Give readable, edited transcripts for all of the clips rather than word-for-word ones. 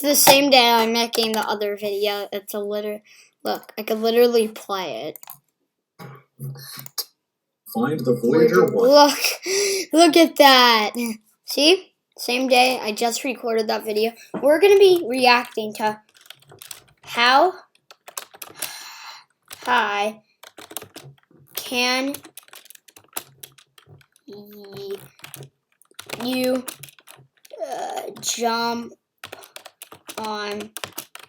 the same day I'm making the other video. It's a look, I could literally play it. Find the Voyager 1. Look at that. See? Same day, I just recorded that video. We're going to be reacting to how high can you jump on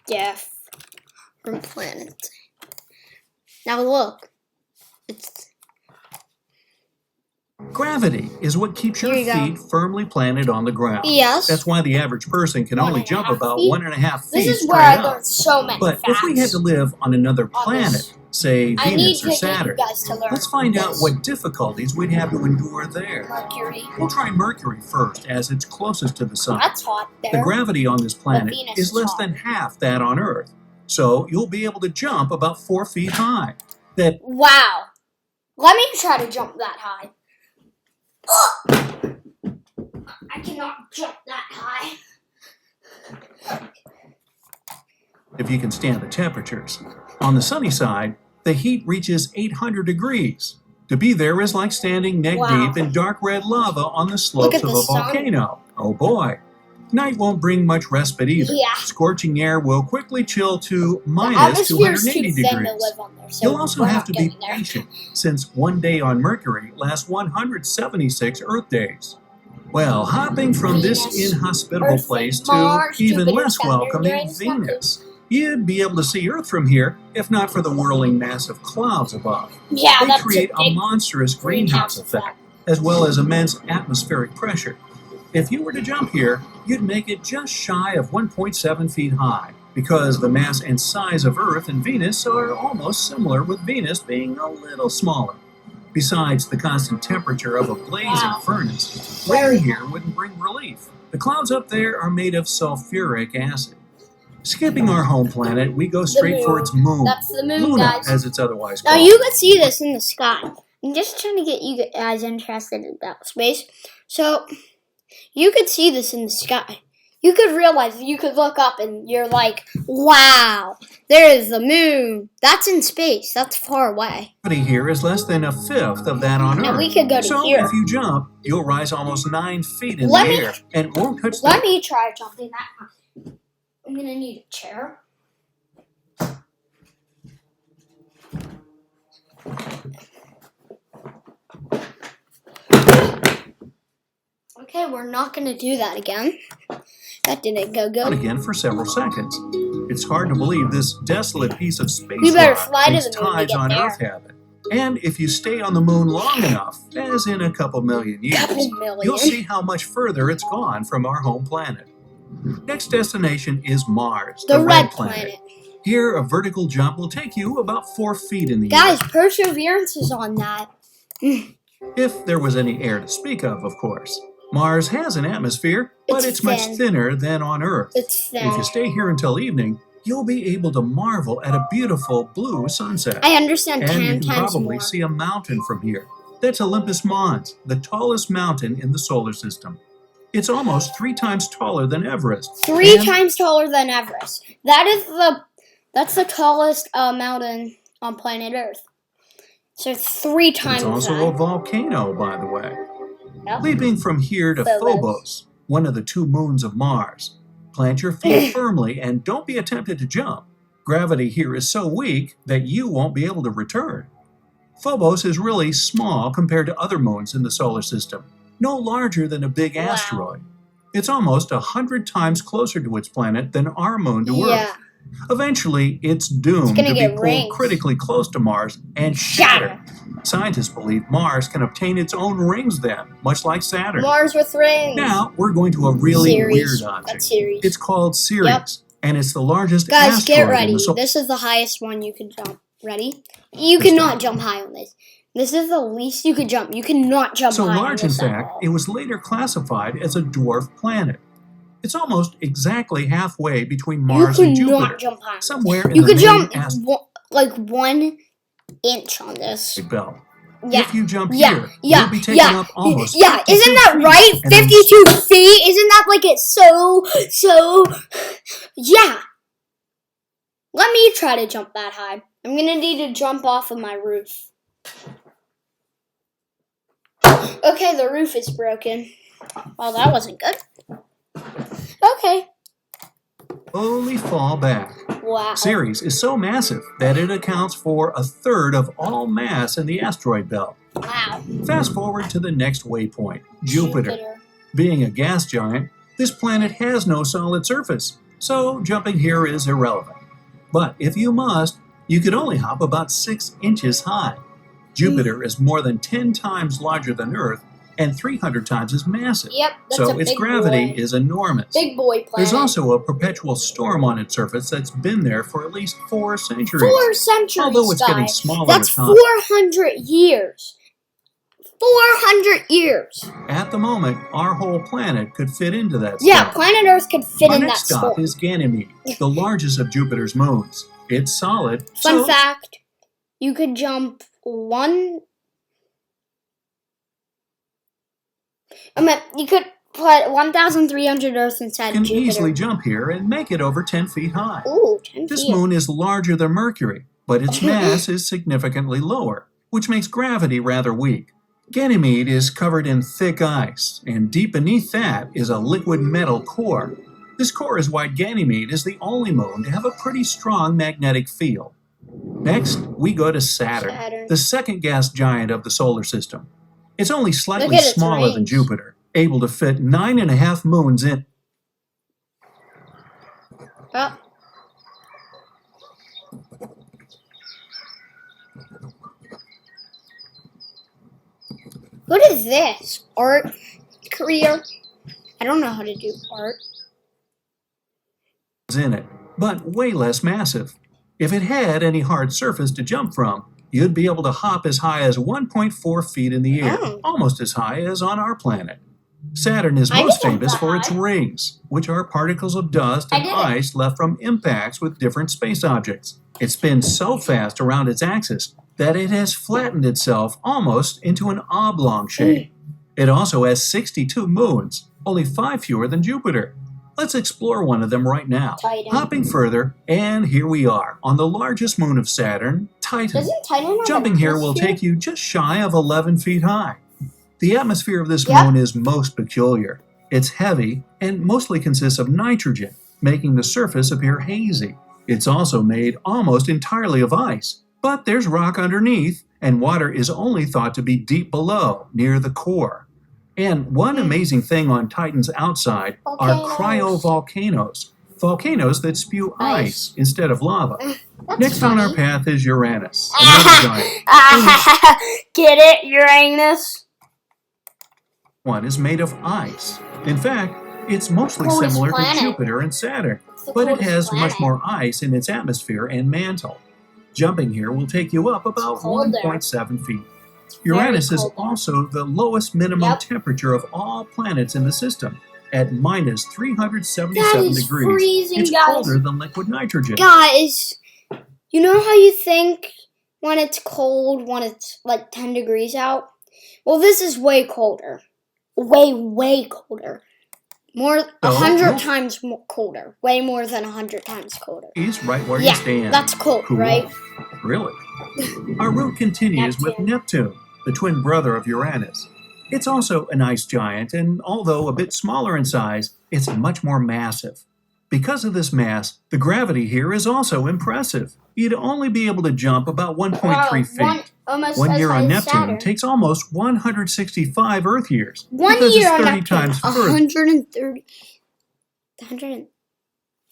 different planets. Now look, it's gravity is what keeps your feet firmly planted on the ground. Yes. That's why the average person can only jump about 1.5 feet. This is where I learned so many But facts. if we had to live on another planet, say Venus or Saturn, let's find out what difficulties we'd have to endure there. Mercury. We'll try Mercury first, as it's closest to the sun. That's hot there. The gravity on this planet Venus is less than half that on Earth, so you'll be able to jump about 4 feet high. Wow. Let me try to jump that high. I cannot jump that high. If you can stand the temperatures. On the sunny side, the heat reaches 800 degrees. To be there is like standing neck deep in dark red lava on the slopes of a volcano. Oh boy. Night won't bring much respite either. Yeah. Scorching air will quickly chill to minus 280 degrees. You'll also have to be patient, since one day on Mercury lasts 176 Earth days. Well, hopping from this inhospitable place to even less welcoming Venus. You'd be able to see Earth from here, if not for the whirling mass of clouds above. Yeah, they create a monstrous greenhouse effect, as well as immense atmospheric pressure. If you were to jump here, you'd make it just shy of 1.7 feet high, because the mass and size of Earth and Venus are almost similar, with Venus being a little smaller. Besides, the constant temperature of a blazing furnace, rain here wouldn't bring relief. The clouds up there are made of sulfuric acid. Skipping our home planet, we go straight for its moon. That's the moon, Luna, guys. as it's otherwise called. Now you can see this in the sky. I'm just trying to get you guys interested about space. So you could see this in the sky. You could realize, you could look up and you're like, wow, there is the moon. That's in space. That's far away. Gravity here is less than 1/5 of that on Earth. Now we could go to here. So if you jump, you'll rise almost 9 feet in the air and won't touch the... Let me try jumping that high. I'm going to need a chair. Okay, we're not going to do that again. That didn't go good. Again for several seconds. It's hard to believe this desolate piece of space we better rock fly to makes the moon tides to on get Earth have it. And if you stay on the moon long enough, as in a couple million years, you'll see how much further it's gone from our home planet. Next destination is Mars, the red planet. Here, a vertical jump will take you about 4 feet in the air. Guys, Perseverance is on that. If there was any air to speak of course. Mars has an atmosphere, but it's much thinner than on Earth. It's thin. If you stay here until evening, you'll be able to marvel at a beautiful blue sunset. I understand 10 times more. more. And you can probably see a mountain from here. That's Olympus Mons, the tallest mountain in the solar system. It's almost 3 times taller than Everest. 3 times taller than Everest. That's the tallest mountain on planet Earth. So 3 times that. It's also a volcano, by the way. Yep. Leaping from here to Phobos, one of the 2 moons of Mars. Plant your feet firmly and don't be tempted to jump. Gravity here is so weak that you won't be able to return. Phobos is really small compared to other moons in the solar system. No larger than a big asteroid. It's almost 100 times closer to its planet than our moon to Earth. Eventually, it's doomed to be pulled critically close to Mars and shatter. Scientists believe Mars can obtain its own rings then, much like Saturn. Mars with rings. Now, we're going to a really weird object. It's called Ceres, and it's the largest asteroid in the solar system. Guys, get ready. This is the highest one you can jump. Ready? You cannot jump high on this. This is the least you could jump. You cannot jump high on this. So large, in fact, it was later classified as a dwarf planet. It's almost exactly halfway between Mars and Jupiter. You cannot jump high. Somewhere in you the could jump like 1 inch on this. Bell. Yeah. If you jump here, you'll be taking up almost isn't that right? 52 feet? Isn't that like it's Yeah. Let me try to jump that high. I'm going to need to jump off of my roof. Okay, the roof is broken. Well, that wasn't good. Okay. Slowly fall back. Wow. Ceres is so massive that it accounts for 1/3 of all mass in the asteroid belt. Wow. Fast forward to the next waypoint, Jupiter. Being a gas giant, this planet has no solid surface, so jumping here is irrelevant. But if you must, you could only hop about 6 inches high. Jupiter is more than 10 times larger than Earth and 300 times as massive. Yep, that's so its gravity is enormous. Big boy planet. There's also a perpetual storm on its surface that's been there for at least 4 centuries. 4 centuries, although it's getting smaller That's with time. 400 years. 400 years. At the moment, our whole planet could fit into that storm. Yeah, planet Earth could fit in that Our next stop storm. is Ganymede, the largest of Jupiter's moons. It's solid. Fun fact, you could jump you could put 1,300 Earths inside can Jupiter. easily jump here and make it over 10 feet high. Ooh, 10 This feet. moon is larger than Mercury, but its mass is significantly lower, which makes gravity rather weak. Ganymede is covered in thick ice, and deep beneath that is a liquid metal core. This core is why Ganymede is the only moon to have a pretty strong magnetic field. Next, we go to Saturn, the second gas giant of the solar system. It's only slightly smaller than Jupiter, able to fit 9.5 moons in. Oh. What is this? Art career? I don't know how to do art. In it, but way less massive. If it had any hard surface to jump from, you'd be able to hop as high as 1.4 feet in the air, almost as high as on our planet. Saturn is most famous for its rings, which are particles of dust and ice left from impacts with different space objects. It spins so fast around its axis that it has flattened itself almost into an oblong shape. It also has 62 moons, only 5 fewer than Jupiter. Let's explore one of them right now. Titan. Hopping further, and here we are, on the largest moon of Saturn, Titan. Doesn't Titan have Jumping an here will atmosphere? take you just shy of 11 feet high. The atmosphere of this moon is most peculiar. It's heavy and mostly consists of nitrogen, making the surface appear hazy. It's also made almost entirely of ice, but there's rock underneath, and water is only thought to be deep below, near the core. And one amazing thing on Titan's outside are cryovolcanoes, volcanoes that spew ice instead of lava. Next on our path is Uranus, another giant. Get it, Uranus? One is made of ice. In fact, it's mostly similar to Jupiter and Saturn, but it has much more ice in its atmosphere and mantle. Jumping here will take you up about 1.7 feet. Uranus is also the lowest minimum temperature of all planets in the system, at minus 377 degrees. Freezing, it's colder than liquid nitrogen. Guys, you know how you think when it's cold, when it's like 10 degrees out? Well, this is way colder. Way colder. More, 100 times more colder. Way more than 100 times colder. He's right where you stand. That's cold, right? Really? Our route continues with Neptune, the twin brother of Uranus. It's also an ice giant, and although a bit smaller in size, it's much more massive. Because of this mass, the gravity here is also impressive. You'd only be able to jump about 1.3 feet. One year on Neptune takes almost 165 Earth years. 1 year on Neptune, times 130.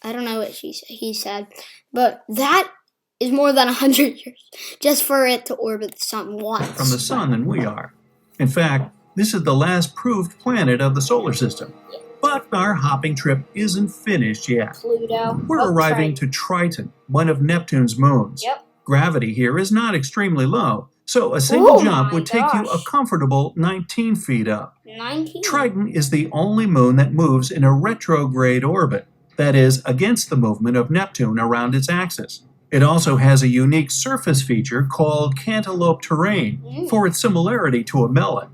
I don't know what he said, but that is more than 100 years just for it to orbit the sun once. From the sun than we are. In fact, this is the last proved planet of the solar system. But our hopping trip isn't finished yet. Pluto. We're arriving to Triton, one of Neptune's moons. Gravity here is not extremely low, so a single jump would take you a comfortable 19 feet up. 19? Triton is the only moon that moves in a retrograde orbit, that is, against the movement of Neptune around its axis. It also has a unique surface feature called cantaloupe terrain for its similarity to a melon.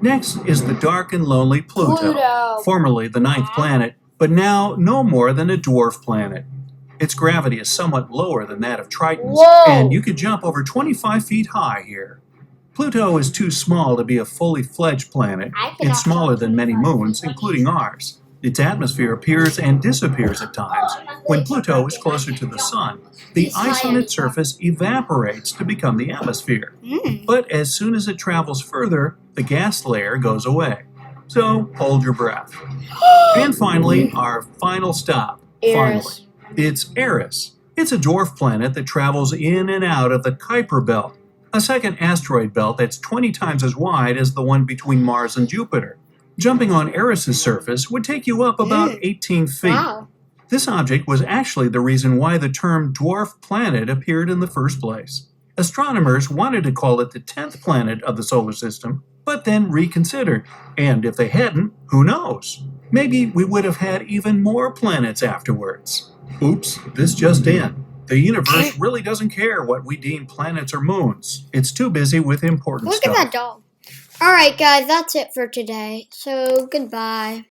Next is the dark and lonely Pluto, formerly the 9th planet, but now no more than a dwarf planet. Its gravity is somewhat lower than that of Triton's, and you could jump over 25 feet high here. Pluto is too small to be a fully fledged planet. It's smaller than many moons, including ours. Its atmosphere appears and disappears at times. When Pluto is closer to the Sun, the ice on its surface evaporates to become the atmosphere. But as soon as it travels further, the gas layer goes away. So hold your breath. And finally, our final stop. Eris. It's Eris. It's a dwarf planet that travels in and out of the Kuiper Belt, a second asteroid belt that's 20 times as wide as the one between Mars and Jupiter. Jumping on Eris's surface would take you up about 18 feet. Wow. This object was actually the reason why the term dwarf planet appeared in the first place. Astronomers wanted to call it the 10th planet of the solar system, but then reconsidered. And if they hadn't, who knows? Maybe we would have had even more planets afterwards. Oops, this just in. The universe really doesn't care what we deem planets or moons. It's too busy with important stuff. Look at that dog. Alright guys, that's it for today. So goodbye.